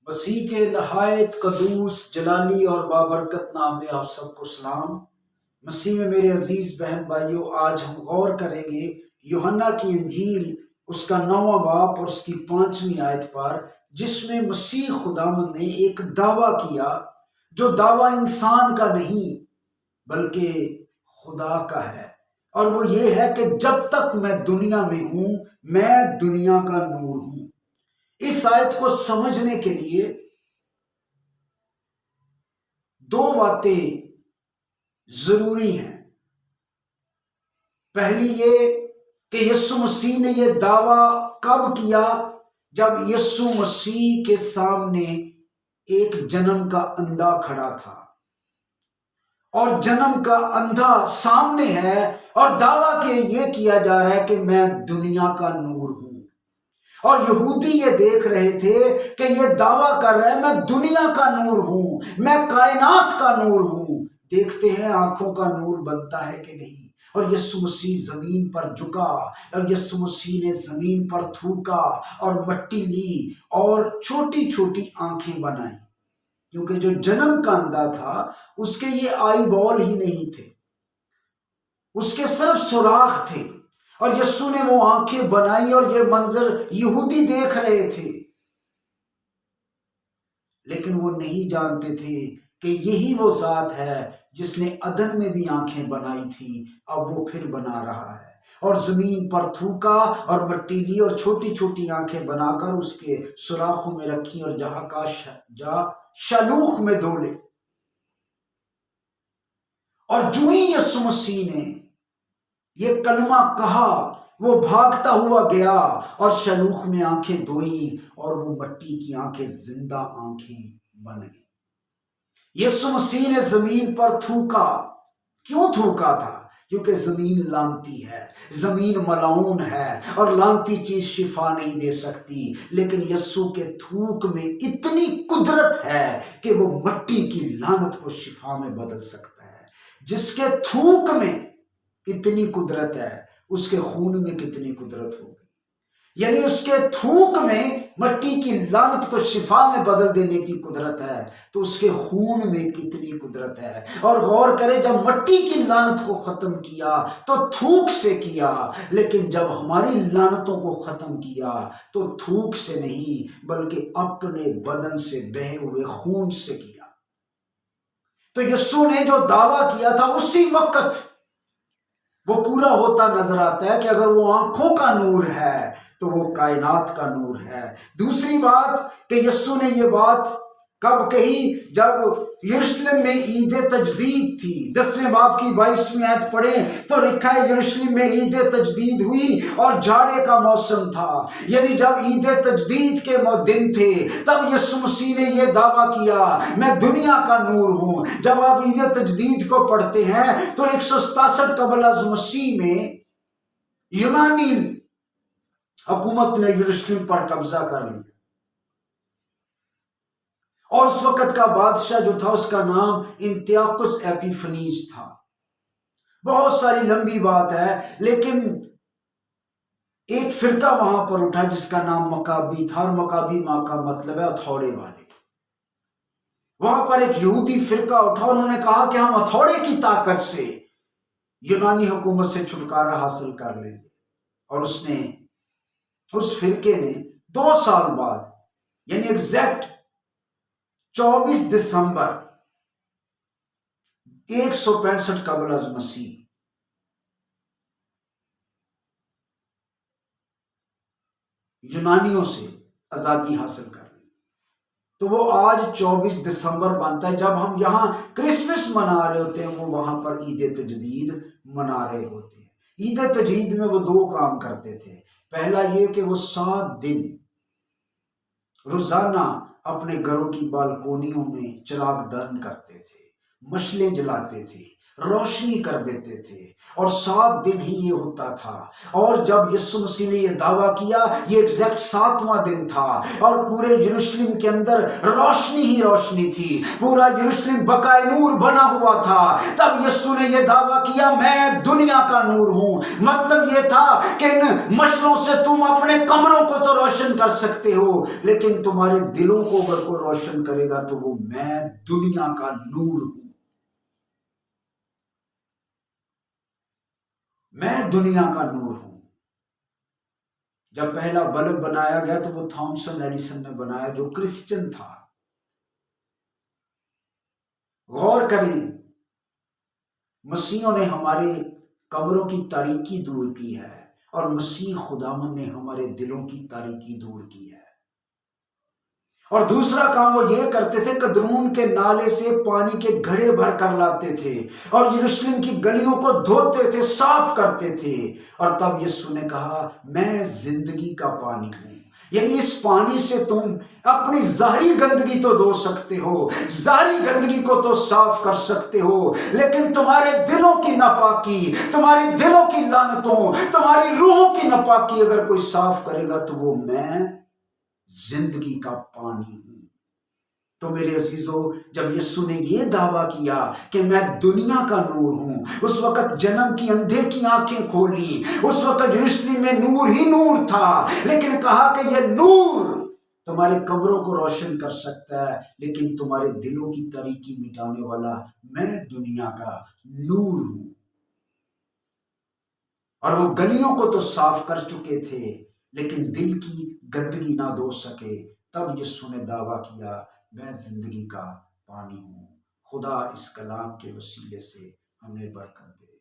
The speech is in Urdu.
مسیح کے نہایت قدوس جلالی اور بابرکت نام میں آپ سب کو سلام۔ مسیح میں میرے عزیز بہن بھائیوں، آج ہم غور کریں گے یوحنا کی انجیل اس کا 9واں باب اور اس کی 5ویں آیت پر، جس میں مسیح خداوند نے ایک دعویٰ کیا جو دعویٰ انسان کا نہیں بلکہ خدا کا ہے، اور وہ یہ ہے کہ جب تک میں دنیا میں ہوں میں دنیا کا نور ہوں۔ اس آیت کو سمجھنے کے لیے دو باتیں ضروری ہیں۔ پہلی یہ کہ یسوع مسیح نے یہ دعویٰ کب کیا؟ جب یسوع مسیح کے سامنے ایک جنم کا اندھا کھڑا تھا، اور جنم کا اندھا سامنے ہے اور دعویٰ کہ یہ کیا جا رہا ہے کہ میں دنیا کا نور ہوں، اور یہودی یہ دیکھ رہے تھے کہ یہ دعویٰ کر رہا ہے میں دنیا کا نور ہوں، میں کائنات کا نور ہوں۔ دیکھتے ہیں آنکھوں کا نور بنتا ہے کہ نہیں۔ اور یسوع مسیح زمین پر جھکا، اور یسوع مسیح نے زمین پر تھوکا اور مٹی لی اور چھوٹی چھوٹی آنکھیں بنائی، کیونکہ جو جنم کا اندھا تھا اس کے یہ آئی بال ہی نہیں تھے، اس کے صرف سوراخ تھے، اور یسوع نے وہ آنکھیں بنائی اور یہ منظر یہودی دیکھ رہے تھے، لیکن وہ نہیں جانتے تھے کہ یہی وہ ذات ہے جس نے عدن میں بھی آنکھیں بنائی تھی، اب وہ پھر بنا رہا ہے۔ اور زمین پر تھوکا اور مٹی لی اور چھوٹی چھوٹی آنکھیں بنا کر اس کے سوراخوں میں رکھی اور جہاں کا شلوخ میں ڈولے، اور جو ہی یسوع مسیح نے یہ کلمہ کہا وہ بھاگتا ہوا گیا اور شلوخ میں آنکھیں دھوئی اور وہ مٹی کی آنکھیں زندہ آنکھیں بن گئی۔ یسوع مسیح نے زمین پر تھوکا۔ کیوں تھوکا تھا؟ کیونکہ زمین لانتی ہے، زمین ملعون ہے، اور لانتی چیز شفا نہیں دے سکتی، لیکن یسوع کے تھوک میں اتنی قدرت ہے کہ وہ مٹی کی لعنت کو شفا میں بدل سکتا ہے۔ جس کے تھوک میں اتنی قدرت ہے اس کے خون میں کتنی قدرت ہوگی؟ یعنی اس کے تھوک میں مٹی کی لعنت کو شفا میں بدل دینے کی قدرت ہے، تو اس کے خون میں کتنی قدرت ہے۔ اور غور کریں، جب مٹی کی لعنت کو ختم کیا تو تھوک سے کیا، لیکن جب ہماری لعنتوں کو ختم کیا تو تھوک سے نہیں بلکہ اپنے بدن سے بہے ہوئے خون سے کیا۔ تو یسوع نے جو دعویٰ کیا تھا اسی وقت وہ پورا ہوتا نظر آتا ہے کہ اگر وہ آنکھوں کا نور ہے تو وہ کائنات کا نور ہے۔ دوسری بات کہ یسوع نے یہ بات کب کہی؟ جب یروشلم میں عید تجدید تھی۔ 10ویں باب کی 22ویں آیت پڑھیں تو لکھا ہے یروشلم میں عید تجدید ہوئی اور جاڑے کا موسم تھا، یعنی جب عید تجدید کے دن تھے تب یسوع مسیح نے یہ دعویٰ کیا میں دنیا کا نور ہوں۔ جب آپ عید تجدید کو پڑھتے ہیں تو 167 قبل از مسیح میں یونانی حکومت نے یروشلم پر قبضہ کر لیا، اور اس وقت کا بادشاہ جو تھا اس کا نام انتیوکس ایپیفنیز تھا۔ بہت ساری لمبی بات ہے، لیکن ایک فرقہ وہاں پر اٹھا جس کا نام مکابی تھا، اور مکابی ماں کا مطلب ہے ہتھوڑے والے۔ وہاں پر ایک یہودی فرقہ اٹھا، انہوں نے کہا کہ ہم ہتھوڑے کی طاقت سے یونانی حکومت سے چھٹکارا حاصل کر لیں گے، اور اس فرقے نے 2 سال بعد، یعنی ایگزیکٹ 24 دسمبر 165 قبل از مسیح یونانیوں سے آزادی حاصل کر لی۔ تو وہ آج 24 دسمبر بنتا ہے، جب ہم یہاں کرسمس منا رہے ہوتے ہیں وہ وہاں پر عید تجدید منا رہے ہوتے ہیں۔ عید تجدید میں وہ 2 کام کرتے تھے۔ پہلا یہ کہ وہ 7 دن روزانہ اپنے گھروں کی بالکونیوں میں چراغ دہن کرتے تھے، مشلیں جلاتے تھے، روشنی کر دیتے تھے، اور 7 دن ہی یہ ہوتا تھا۔ اور جب یسوع مسیح نے یہ دعویٰ کیا، یہ ایگزیکٹ 7واں دن تھا، اور پورے یروشلم کے اندر روشنی ہی روشنی تھی، پورا یروشلم بقائے نور بنا ہوا تھا۔ تب یسوع نے یہ دعویٰ کیا، میں دنیا کا نور ہوں۔ مطلب یہ تھا کہ ان مشلوں سے تم اپنے کمروں کو تو روشن کر سکتے ہو، لیکن تمہارے دلوں کو اگر کوئی روشن کرے گا تو وہ میں دنیا کا نور ہوں۔ میں دنیا کا نور ہوں۔ جب پہلا بلب بنایا گیا تو وہ تھامسن ایڈیسن نے بنایا، جو کرسچن تھا۔ غور کریں، مسیحوں نے ہمارے کمروں کی تاریکی دور کی ہے، اور مسیح خداوند نے ہمارے دلوں کی تاریکی دور کی ہے۔ اور دوسرا کام وہ یہ کرتے تھے، قدرون کے نالے سے پانی کے گھڑے بھر کر لاتے تھے، اور یروشلم کی گلیوں کو دھوتے تھے، صاف کرتے تھے۔ اور تب یسوع نے کہا، میں زندگی کا پانی ہوں۔ یعنی اس پانی سے تم اپنی ظاہری گندگی تو دھو سکتے ہو، ظاہری گندگی کو تو صاف کر سکتے ہو، لیکن تمہارے دلوں کی ناپاکی، تمہارے دلوں کی لعنتوں، تمہاری روحوں کی ناپاکی اگر کوئی صاف کرے گا تو وہ میں زندگی کا پانی ہوں۔ تو میرے عزیزو، جب یسوع نے یہ دعویٰ کیا کہ میں دنیا کا نور ہوں، اس وقت جنم کی اندھے کی آنکھیں کھولی۔ اس وقت یروشلم میں نور ہی نور تھا، لیکن کہا کہ یہ نور تمہارے کمروں کو روشن کر سکتا ہے، لیکن تمہارے دلوں کی تاریکی مٹانے والا میں دنیا کا نور ہوں۔ اور وہ گلیوں کو تو صاف کر چکے تھے، لیکن دل کی گندگی نہ دھو سکے۔ تب یسوع نے دعویٰ کیا، میں زندگی کا پانی ہوں۔ خدا اس کلام کے وسیلے سے ہمیں برکت دے۔